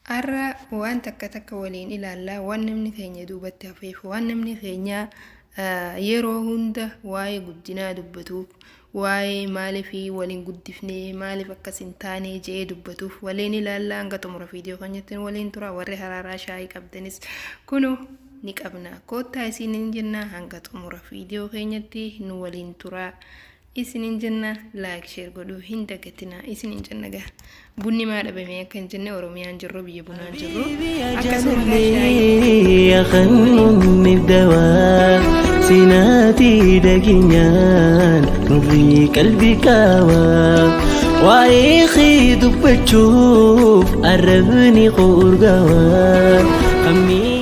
Arra waan takka waliin ilaallaa waan namni keenya duubatti hafeef waan namni keenya yeroo hunda waa'ee guddinaa dubbatuuf waa'ee maaliif waliin guddifnee maaliif akkas hin taane jee dubbatuuf waliin ilaallaa hanga xumura viidiyoo keenyatti waliin tura. Warri haraaraa shaayii qabdanis kunu ni qabna. Koottaa isiniin jenna hanga xumura viidiyoo keenyatti nu waliin tura. Isinin jenna like share godhu hin dagatina. Isinin jenna gaa bunni maa dhabame akka hin jenne Oromiyaan jirru biyya bunaan jirru akkasuma يا خنون الدواء سناتي دقينيان نوري قلبي كاوا وايخي دبتشوف عربني قرقوا أمي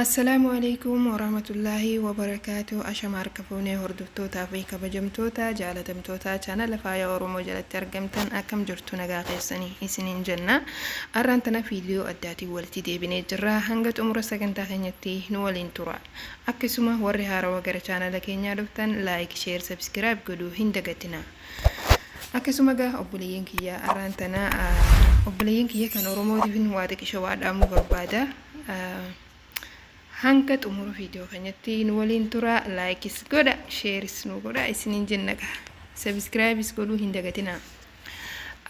Assalamu alaikum warahmatullahi wabarakatuh. Ashama harkafuunee hordoftoota fi kabajamtoota jaalatamtoota channel Faaya Oromoo jalatti argamtan akkam jirtu nagaa keessanii isiniin jenna. Arraan tana viidiyoo addaatiin walitti deebinee jirra. Hanga xumura sagantaa keenyatti nu waliin tura. Akkasuma warri haarawaa gara channel keenyaa dhuftan like share subscribe godhuu hin dagatina. Akkasuma gaa obboleeyyan kiyya arraan tana obboleeyyan kiyya kan Oromootiif waa xiqqisho waa dhaamuu barbaada. Hanga xumura viidiyoo keenyatti nu waliin tura. Likes godha, shares nu godha isiniin jenna gaa. Subscribes godhuu hin dagatina.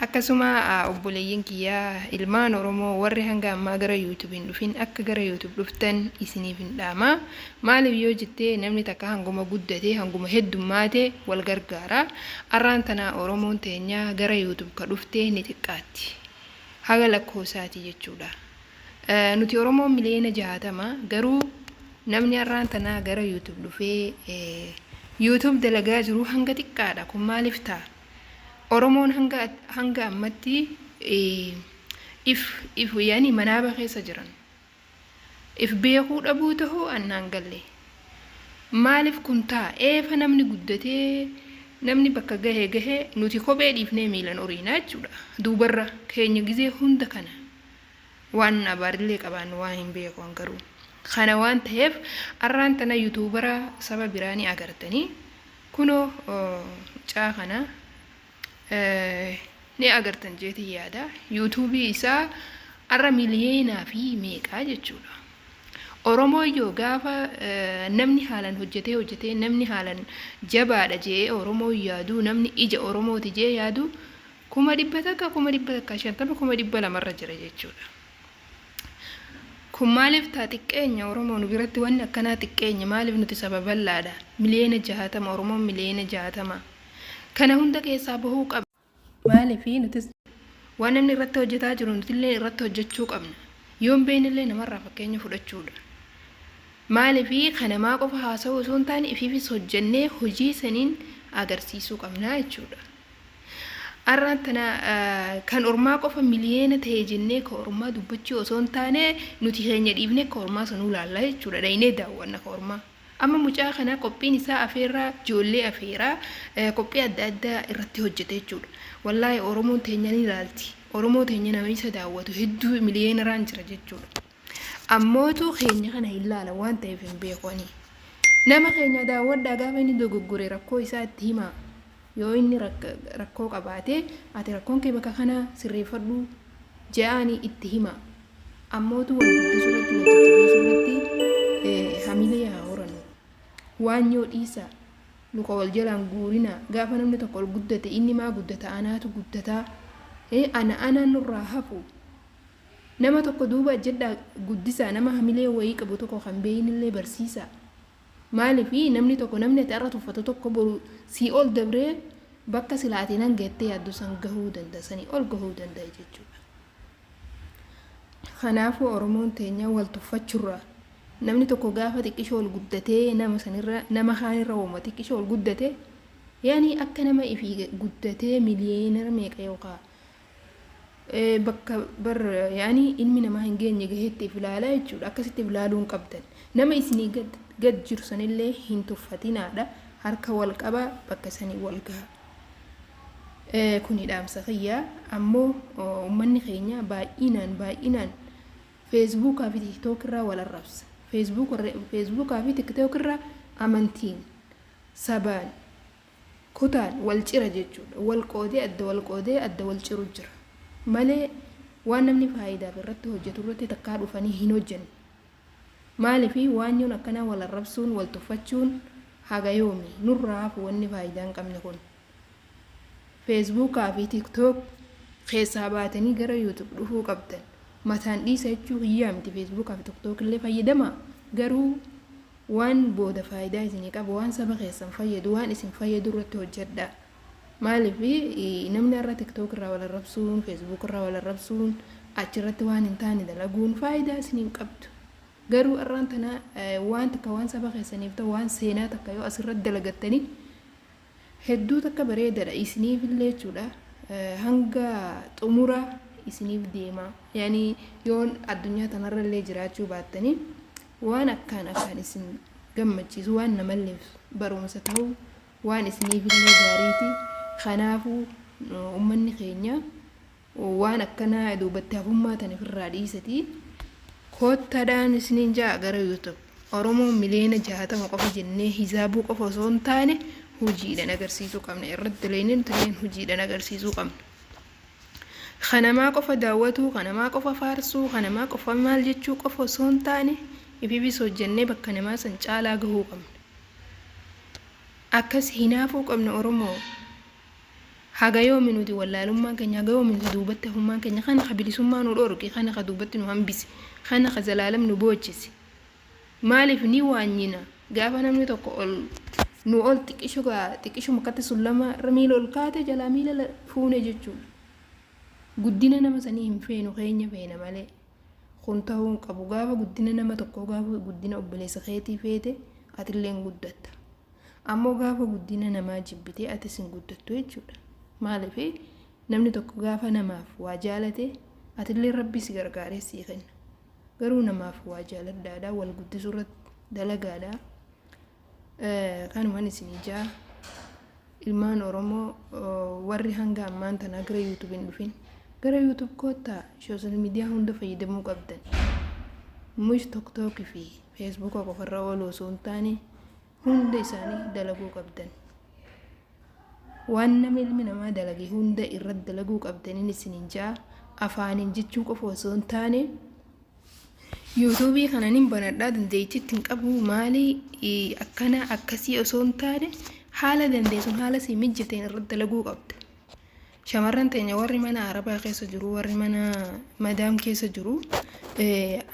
Akkasuma obboleeyyan kiyya ilmaan Oromoo warri hanga ammaa gara YouTube hin dhufin akka gara YouTube dhuftan isiniif hin dhaama. Maaliif yoo jettee namni takka hanguma guddatee hanguma heddummaatee wal gargaara. Arraan tana Oromoon teenya gara YouTube ka dhuftee ni xiqqaatti. Haga lakkoosaati jechuudha. Nuti Oromoo miliyoona 60 garuu namni arraan tana gara YouTube dhufee YouTube dalagaa jiru hanga xiqqaadha. Kun maaliif ta'a? Oromoon hanga ammatti if yaani manaaba keessa jiran if beekuu dhabuu ta'uu annaan galle. Maaliif kun ta'a? Eefa namni guddatee namni bakka gahee nuti kophee dhiifnee miilan oriinaa jechuudha. Duubarra keenya gizee hunda kana waan abaarilee qaban waan hin beekan garuu kana waan ta'eef arraan tana YouTubera saba biraanii agartanii kunoo caa kana ni agartan jeeti yaada. YouTube isaa arra miliyoonaa fi meeqaa jechuudha. Oromoo yoo gaafa namni haalan hojjetee namni haalan jabaadha jee Oromoo yaadu namni ija Oromooti jee yaadu 100 takka 50 200 jira jechuudha. Kun maaliif taa xiqqeenya Oromoon biratti wanni akkanaa xiqqeenya maaliif nuti sababa bal'aadha. Miliyoona 60 Oromoon miliyoona 60 kana hunda keessaa bahuu qaba. Maaliif nuti waan namni irratti hojjetaa jiru nuti illee irratti hojjechuu qabna. Yoon beenillee namarraa fakkeenya fudhachuudha. Maaliif kana maa qofa haasa'uu osoo hin taane ifiifis hojjennee hojii saniin agarsiisuu qabna jechuudha. Arraan tana kan ormaa qofa miliyoona ta'e jennee ka ormaa dubbachuu osoo hin taane nuti keenya dhiifnee ka ormaa sanuu laallaa jechuudha. Dhaynee daawwanna ka ormaa. Amma mucaa kana qophiin isaa afeerraa ijoollee afeeraa qophii adda addaa irratti hojjete jechuudha. Wallaahi Oromoon teenya ni ilaalti. Oromoo teenya nama isa daawwatu hedduu miliyoonaraan jira jechuudha. Ammootu keenya kana hin laala waan ta'eef hin beekoni. Nama keenya daawwadhaa gaafa inni dogoggore rakkoo isaa itti himaa. Yoo inni rakkoo qabaate ati rakkoon kee bakka kana sirreeffadhu je'anii itti himaa. Ammootu wal guddisuurratti hamilee haa horannu. Waan yoo dhiisa luka wal jalaan guurina gaafa namni tokko ol guddate inni maa guddata anaatu guddataa ana nurraa hafu nama tokko duuba jedha guddisaa nama hamilee wayii qabu tokko kan beeyinillee barsiisa. Maaliif namni tokko namni ati arra tuffatu tokko boru si ol dabree bakka silaatii nan geettee yaaddu san gahuu danda'anii ol gahuu danda'a jechuudha. Kanaafuu Oromoon teenya wal tuffachurra namni tokko gaafa xiqqishoo ol guddatee nama kaanirra wooma xiqqishoo ol guddate yaani akka nama ifii guddatee miliyoonara meeqa yookaan bakka bar yaani ilmi namaa hin geenye gaheetti if ilaalaa jechuudha. Akkasitti if ilaaluun qabdan nama isinii gad jiru sanillee hin tuffatinaadha. Harka wal qaba bakka sanii wal gaha. Kuni dhaamsa kiyyaa. Ammoo uummanni keenya baay'inaan Facebook fi TikTok irraa wal arrabsa. Facebook fi TikTok irraa amantiin sabaan kutaan wal cira jechuudha. Wal qoodee adda wal ciru jira. Malee waan namni faayidaaf irratti hojjetu irratti takkaa dhufanii hin hojjennu. Maaliifii waan yoon akkanaa wal arrabsuun wal tuffachuun haga yoomi nurraa hafu wanni faayidaa hin qabne kun. Feesbuukaa fi TikTok keessaa baatanii gara YouTube dhufuu qabdan. Mataan dhiisa jechuu hiyyaa miti. Feesbuukaa fi TikTok illee fayyadama. Garuu waan booda faayidaa isinii qabu, waan saba keessan fayyadu, waan isin fayyadu irratti hojjedhaa. Maaliifii namni irra TikTok irraa wal arrabsuun, Facebook irraa wal arrabsuun, achirratti waan hin taane dalaguun faayidaa isin hin qabdu. Garuu irraan tana waan takka waan saba keessaniif ta'u waan seenaa takka yoo asirratti dalagattanii hedduu takka bareedaadha isiniif illee jechuudha. Hanga xumura isiniif deema. Yaani yoon addunyaa tanarra illee jiraachuu baattanii waan akkaan isin gammachiisu waan namalleef barumsa ta'u waan isiniif illee gaariiti. Kanaafuu uummanni keenya waan akkanaa duubatti hafummaa tan ofirraa dhiisatii kottaadhaan isiniin jaa gara YouTube. Oromoon miliyoona 60 qofa jennee hisaabuu qofa osoo hin taane hojiidhaan agarsiisuu qabna. Irratti illeen tuleen hojiidhaan agarsiisuu qabna. Kanamaa qofa daawwatuu, kanamaa qofa faarsuu, kanamaa qofa maal jechuu qofa osoo hin taane ifibis hojjennee bakka namaa san caalaa gahuu qabna. Akkas hinaafuu qabna Oromoo. Haga yoomi nuti wallaalummaan keenya, haga yoomi nuti duubatti hafummaan keenya kana bilisummaa nu dhorki, kana duubatti nu hambisi, kana zalaalam nu boochisi. Maaliif ni waanyina gaafa namni tokko nu ol xiqqishu makkatti sun lama miila ol kaate jalaa miila fuune jechuudha. Guddina nama sanii hin feenu keenya feena malee. Kun ta'uu qabu gaafa guddina nama tokko, gaafa guddina obboleessa keetii feete atillee guddatta. Ammoo gaafa guddina namaa jibbitee atis hin guddattu jechuudha. Maaliif namni tokko gaafa namaaf waa jaalate atillee Rabbi si gargaaree si kenna. Garuu namaaf waa jaaladhaadhaa wal guddisuu irratti dalagaadhaa. Kanumaan isin ijaa ilmaan Oromoo warri hanga ammaan tana gara YouTube hin dhufin. Gara YouTube koottaa sooshaal miidiyaa hunda fayyadamuu qabdan. Mush TikTok fi Facebook qofarra ooluu osoo hin taane hunda isaanii dalaguu qabdan. Waan nama ilmi namaa dalagee hunda irratti dalaguu qabdaniin isiniin jaa afaaniin jechuu qofa osoo hin taane YouTube kananiin banadhaa dandeettiitti hin qabu maali akkana akkasii osoo hin taane haala dandeessuun haala si mijateen irratti dalaguu qabda. Shamarran teenya warri mana Arabaa keessa jiru, warri mana Madaam keessa jiru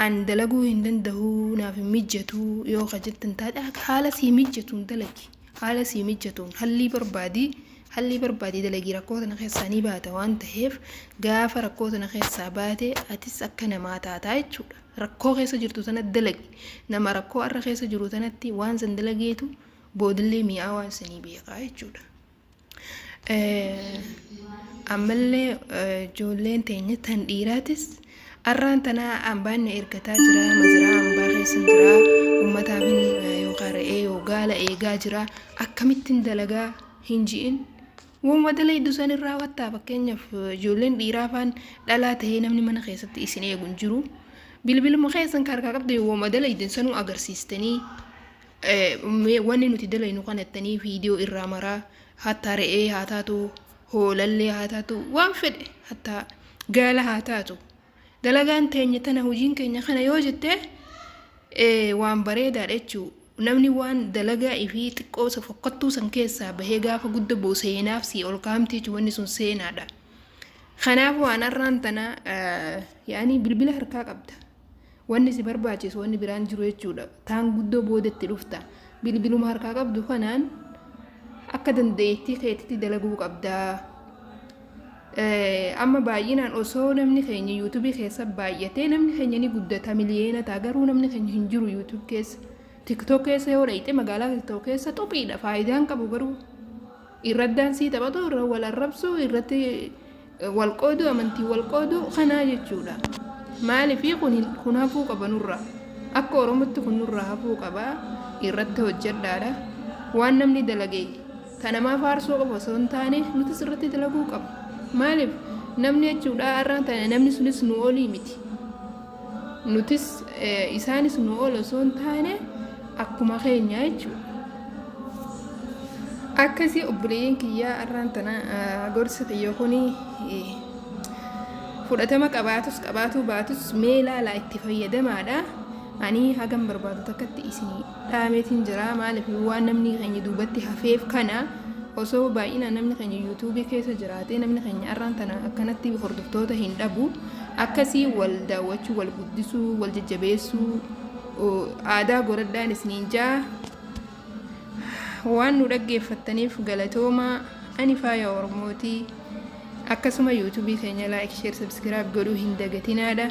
an dalaguu hin danda'u naaf hin mijatu yoo jettan taate haala si mijatuun dalagi. Haala si mijatuun halli barbaadii dalagii rakkoo tana keessaa ni baata waan ta'eef gaafa rakkoo tana keessaa baate atis akka namaa taataa jechuudha. Rakkoo keessa jirtu sanatti dalagi. Nama rakkoo arra keessa jiru sanatti waan san dalageetu boodillee mi'aawaa isinii beekaa jechuudha. Ammallee ijoolleen teenya tan dhiiraatis arraan tanaa ambaanne ergataa jira, maziraa ambaa keessa jira, uummataaf yookaan re'ee yoo gaala eegaa jira. Akkamittiin dalagaa hin ji'in Wama dalay dusan irraa wattaa fakkeenyaaf ijoolleen dhiiraa faan dhalaa ta'ee namni mana keessatti isin eegun jiru bilbiluma keessan harkaa qabdu wama dalay sanuu agarsiistanii wanni nuti dalaynu kanattanii viidiyoo irraa maraa hatta re'ee haa taatu hoolallee haa taatu waan fedhe hatta gaala haa taatu dalagaan teenya tana hojiin keenya kana yoo jette waan bareedaadha jechuu namni waan dalagaa ifi xiqqoo fokkattuu san keessaa bahee gaafa gudda booseenaaf si ol kaamtee wanni sun seenaadha. Kanaaf waan arraan tana yaani bilbila harkaa qabda. Wanni si barbaachisu wanni biraan jiru jechuudha. Taan guddoo boodatti dhufta. Bilbiluma harkaa qabdu kanaan akka dandeettii keetitti dalaguu qabda. Amma baay'inaan osoo namni keenya YouTube keessa baay'atee namni keenya ni guddata miliyoona ta'a garuu namni keenya hin jiru YouTube keessa. TikTok keessa yoo dhayite magaalaa TikTok keessa xuphiidha faayidaan qabu garuu irraddaan sii taphatu irra wal arrabsu irratti wal qoodu amantii wal qoodu kanaa jechuudha. Maaliif kun hafuu qaba nurra akka Oromootti kun nurra hafuu qaba irratti hojjedhaadha waan namni dalagee tanamaa faarsoo qaba osoo hin taane nutis irratti dalaguu qaba. Maaliif namni jechuudha arraan tana namni sunis nu olii miti nutis isaanis nu ol osoo hin taane akkuma keenya jechuudha. Akkasii obboleeyyiin kiyyaa arraan tana gorsa xiyyo kuni fudhatama qabaatuu baatus mee ilaalaa itti fayyadamaadha. Ani hagam barbaadu takkatti isinii dhaameetiin jira. Maaliif waan namni keenya duubatti hafeef kana osoo baay'inaan namni keenya YouTube keessa jiraatee namni keenya arraan tana akkanatti hordoftoota hin dhabu. Akkasii wal daawwachuu, wal guddisuu, wal jajjabeessuu aadaa godhadhaan isiniin jaa. Waan nu dhaggeeffattaniif galatooma. Ani Faaya Oromooti. Akkasuma YouTube keenya like, share, subscribe godhuu hin dagatinaadha.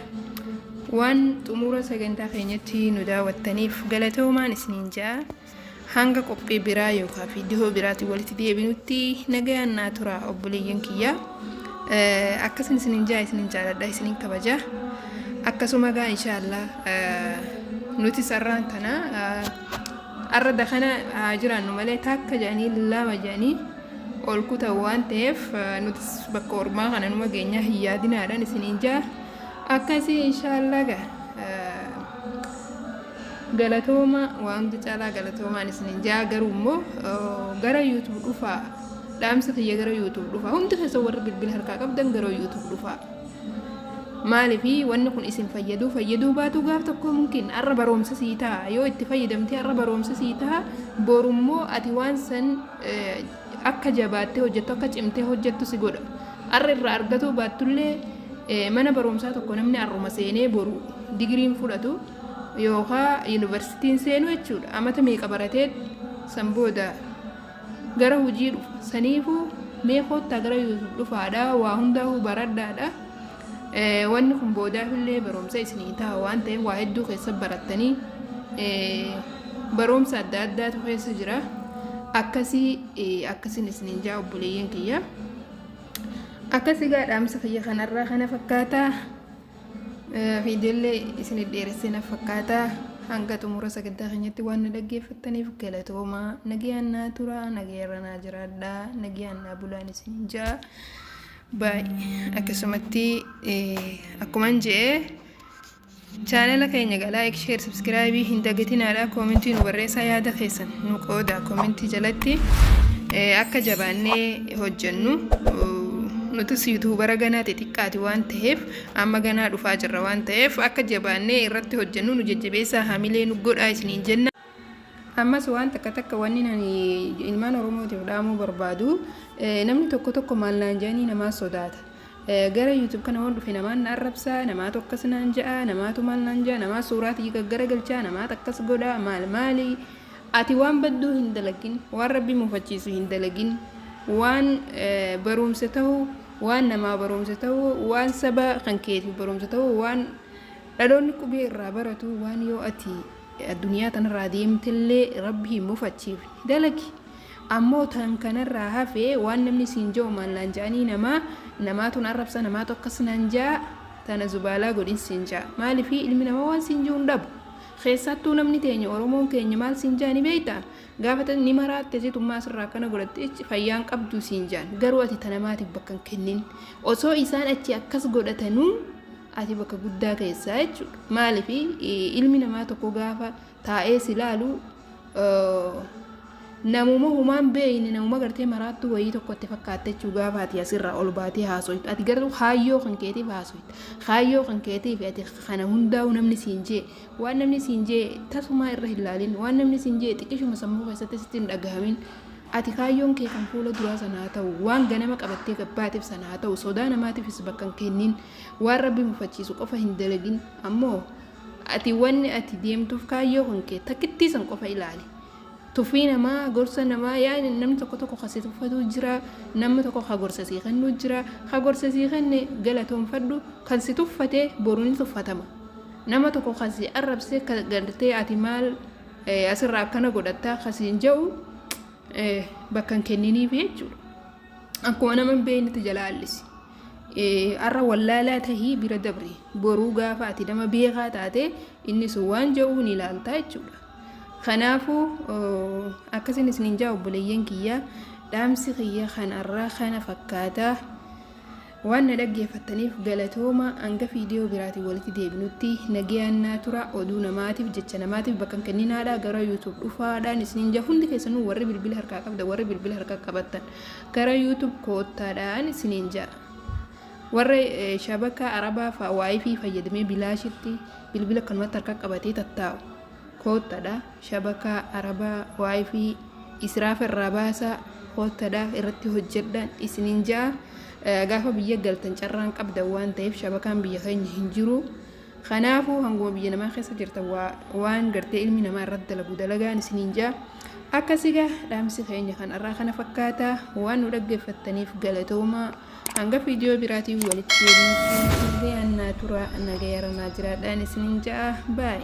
Waan xumura sagantaa keenyatti nu daawwattaniif galatoomaan isiniin jaa. Hanga qophii biraa yookaan viidiyoo biraatiin walitti deebinutti nagayaan naa tura obboleeyyan kiyya. Akkasuma isiniin jaa, isiniin jaaladha, isiniin kabaja. Akkasuma gaa inshallah nuti sarraan tana arra dakana jiraannu malee takka jedhanii lama jedhanii ol kutaa waan ta'eef nuti bakka ormaa kana numa geenyaa hin yaadinaadhaan isiniin jaa. Akkasii inshallah galatooma waan caalaa galatoomaan isiniin jaa. Garuu immoo gara YouTube dhufaa, dhaamsa kiyya gara YouTube dhufaa. Hundi keessa warri bilbila harkaa qabdan gara YouTube dhufaa. Maaliifi wanni kun isin fayyaduu baatu gaaf tokko mungkin arra baroomsa sii ta'a. Yoo itti fayyadamtee arra baroomsa sii ta'a, borummoo ati waan san akka jabaattee hojjettu, akka cimtee hojjettu si godha. Arra irraa argatuu baattullee mana barumsaa tokko namni arruma seenee boru digiriin fudhatu yookaan yuunivarsiitiin seenu jechuudha. Amata meeqa baratee san booda gara hojii dhufa. Saniifuu mee kottaa gara YouTube dhufaadha, waa hundaa'uu baradhaadha. Wanni kun boodaafillee barumsa isinii ta'a waan ta'eef waa hedduu keessa barattanii barumsa adda addaatu keessa jira. Akkasiin isiniin jaa obboleeyyan kiyya. Akkasii dhaamsa kiyya kanarraa kana fakkaata. Viidiyoolee isin dheeressee na fakkaata. Hanga xumura sagantaa keenyatti waan na dhaggeeffattaniif galatooma. Nagayaan naa tura, nagayarra naa jiraadha, nagayaan naa bulaan isiniin jaa. Akkasumatti akkuman jedhe chaanela keenya galaa like, share, subscribe hin dagatinaadha. Koomentii nu barreessaa, yaada keessan nu qooda koomentii jalatti. Akka jabaannee hojjennu nutis YouTubera ganaa xixiqqaati waan ta'eef amma ganaa dhufaa jirra waan ta'eef akka jabaannee irratti hojjennu nu jajjabeessaa hamilee nu godhaa isiniin jenna. Ammas waan takka wanni nani ilmaan Oromootiif dhaamuu barbaadu namni tokko maal naan jedhanii namaa sodaata. Gara YouTube kana waan dhufe namaan na arrabsaa, namaatu akkas naan ja'a, namaatu maal naan ja'a, namaa suuraatii gaggaragalchaa, namaatu akkas godhaa, maali. Ati waan badduu hin dalagin, waan Rabbi mufachiisu hin dalagin, waan barumsa ta'u, waan namaa barumsa ta'u, waan saba kan keetiif barumsa ta'u, waan dhaloonni qubee irraa baratu, waan yoo ati addunyaa tanarraa deemtillee Rabbi mufachiif dalagi. Ammoo tan kanarraa hafee waan namni siin jiru maal naan jedhanii namaatu arrabsa, namaatu akkas naan ja'a, tana zubaalaa godhin siin ja'a. Maaliifi ilmi namaa waan siin jiru hin dhabu. Keessattuu namni teenya Oromoon keenya maal siin jaani beektaa? Gaafata ni maraatte sitummaa sirraa kana godhatte fayyaan qabdu siin jaan. Garuu ati tanamaatiif bakka hin kennin. Osoo isaan achi akkas godhatanuu ati bakka guddaa keessaa jechuudha. Maaliifi ilmi namaa tokko gaafa taa'ee silaalu namuma humaan beeyne namuma gartee maraattu wayii tokkotti fakkaatte jechuu gaafa ati asirraa ol baatee haasoytu. Ati garuu haayyoo kan keetiif haasoytu. Haayyoo kan keetiif ati kana hundaa'u namni siin jee waan namni siin jee tasumaa irra hin laalin, waan namni siin jee xiqqishuma sammuu keessatti sitti hin dhagahamin. Ati kaayyoon kee kan fuula duraa sanaa ta'u, waan ganama qabattee gabbaateef sanaa ta'u, sodaa namaatiifis bakka hin kennin, waan Rabbi mufachiisu qofa hin dalagin. Ammoo ati wanni ati deemtuuf kaayyoo kan kee takkittii san qofa ilaali. Tufii namaa, gorsa namaa, yaani namni tokko kasi tuffatu jira, namni tokko ka gorsa sii kennu jira, ka gorsa sii kenne galatoonfadhu, kan si tuffate boruun tuffatama. Nama tokko kasi arrabsee ka gartee ati maal asirraa akkana godhattaa kasiin jedhu bakka hin kenniniif jechuudha. Akkuma nama hin beeknetti jala allisi. Arra wallaalaa tahii bira dabri. Boruu gaafa ati nama beekaa taate inni sun waan jedhu ni ilaaltaa jechuudha. Kanaafuu akkasiin isiniin jaa obboleeyyan kiyya dhaamsi kiyya kanarraa kana fakkaata. Waan na dhaggeeffattaniif galatooma. Hanga viidiyoo biraatiin walitti deebinutti nagayaan naa tura. Oduu namaatiif jecha namaatiif bakka hin kenninaadha. Gara YouTube dhufaadhaan isiniin jaa hundi keessanuu warri bilbila harkaa qabda, warri bilbila harkaa qabattan gara YouTube koottaadhaan isiniin jaa. warra shabaka arabaa fa wifi fayyadamee bilaashitti bilbila kanumatti harka qabatee tattaa'u koottadha shabaka arabaa wifi israaf irraa baasaa koottadha irratti hojjedhaan isiniin jaa gaafa biyya galtan carraan qabdan waan ta'eef shabakaan biyya keenya hin jiru kanaafuu hanguma biyya namaa keessa jirta waan gartee ilmi namaa irratti dalagu dalagaan isiniin jaa akkasigaa dhaamsi keenya kan irraa kana fakkaata waan nu dhaggeeffattaniif galatooma hanga viidiyoo biraatiin walitti deebiin tura nagayarnaa jiraadhaan isiniin jaa baay